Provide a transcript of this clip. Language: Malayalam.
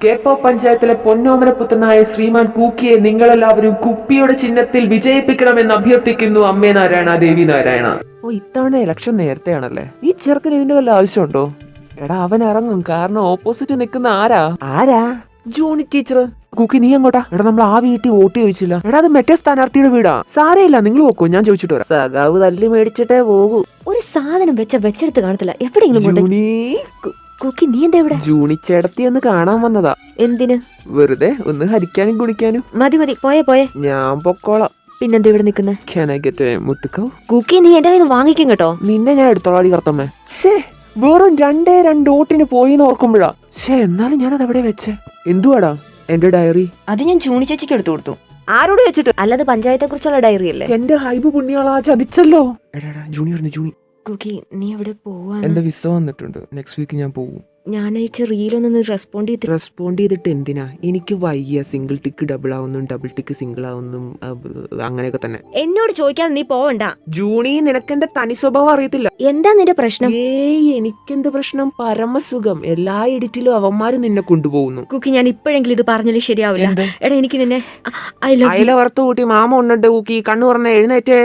കേപ്പോ പഞ്ചായത്തിലെ പൊന്നോമനപുത്രനായ ശ്രീമാൻ കൂക്കിയെ നിങ്ങളെല്ലാവരും കുപ്പിയുടെ ചിഹ്നത്തിൽ വിജയിപ്പിക്കണമെന്ന് അഭ്യർത്ഥിക്കുന്നു. അമ്മേ നാരായണ, ദേവി നാരായണ. ഓ, ഇത്തവണ ഇലക്ഷൻ നേരത്തെയാണല്ലേ? ഈ ചെറുക്കന് ഇതിന്റെ വല്ല ആവശ്യമുണ്ടോ? എടാ, അവൻ ഇറങ്ങും. കാരണം ഓപ്പോസിറ്റ് നിൽക്കുന്ന ആരാ? ജൂണി ടീച്ചർ. കുക്കി, നീ അങ്ങോട്ടാ? എടാ, നമ്മൾ ആ വീട്ടിൽ വോട്ട് ചോദിച്ചില്ല. എടാ, അത് മറ്റേ സ്ഥാനാർത്ഥിയുടെ വീടാ. സാരയില്ല, നിങ്ങൾ നോക്കൂ, ഞാൻ ചോദിച്ചിട്ട് വരാം. സഖാവ് തല്ലി മേടിച്ചിട്ടേ പോകൂ. ഒരു സാധനം വെച്ചെടുത്ത് കാണത്തില്ല. എവിടെയെങ്കിലും കുക്കി, നീ എന്താ ഇവിടെ? ജൂണി ചേട്ടത്തി ഒന്ന് കാണാൻ വന്നതാ. എന്തിന്? വെറുതെ ഒന്ന് ഹരിക്കാനും കുടിക്കാനും. മതി പോയെ. ഞാൻ പൊക്കോളാം. പിന്നെന്താ ഇവിടെ നിക്കുന്നേ? മുത്തുക്കോ കുക്കി, നീ എന്റെ കയ്യിൽ നിന്ന് വാങ്ങിക്കും കേട്ടോ. നിന്നെ ഞാൻ എടുത്തോളാടി കറുത്തമ്മേ. വെറും 2 വോട്ടിന് പോയിന്ന് ഓർക്കുമ്പോഴാ. എന്നാലും ഞാനത് എവിടെ വെച്ചേ? എന്തുവാടാ? എന്റെ ഡയറി. അത് ഞാൻ ജൂണി ചേച്ചിക്ക് എടുത്തു കൊടുത്തു. ആരോട് വെച്ചിട്ട്? അല്ലാതെ പഞ്ചായത്തെ കുറിച്ചുള്ള ഡയറി അല്ലേ? എന്റെ ഹൈബ് പുണ്യാളാ, ചതിച്ചല്ലോ. എടാ, ജൂണി. കുക്കി, നീ എവിടെ പോവാ? എന്റെ വിസ വന്നിട്ടുണ്ട്. നെക്സ്റ്റ് വീക്ക് ഞാൻ പോവും. ഞാൻ അയച്ച റീലൊന്നും റെസ്പോണ്ട് ചെയ്തിട്ട് എന്തിനാ? എനിക്ക് വയ്യ. സിംഗിൾ ടിക്ക് ഡബിൾ ആവുന്നും, ഡബിൾ ടിക്ക് സിംഗിൾ ആവുന്നും, അങ്ങനെയൊക്കെ തന്നെ. എന്നോട് ചോദിക്കാതെ നീ പോവണ്ട. ജൂണി, നിനക്ക് എന്റെ തനി സ്വഭാവം അറിയത്തില്ല. എന്താ നിന്റെ പ്രശ്നം? എനിക്കെന്ത് പ്രശ്നം? പരമസുഖം. എല്ലാ എഡിറ്റിലും അവന്മാര് നിന്നെ കൊണ്ടുപോകുന്നു. കുക്കി, ഞാൻ ഇപ്പോഴെങ്കിലും ഇത് പറഞ്ഞാലും ശരിയാവില്ല. എടാ, എനിക്ക് നിന്നെ അയല വറുത്ത് കൂട്ടി മാമ ഉണ്ണുണ്ട്. കുക്കി, കണ്ണു തുറന്ന് എഴുന്നേറ്റേ.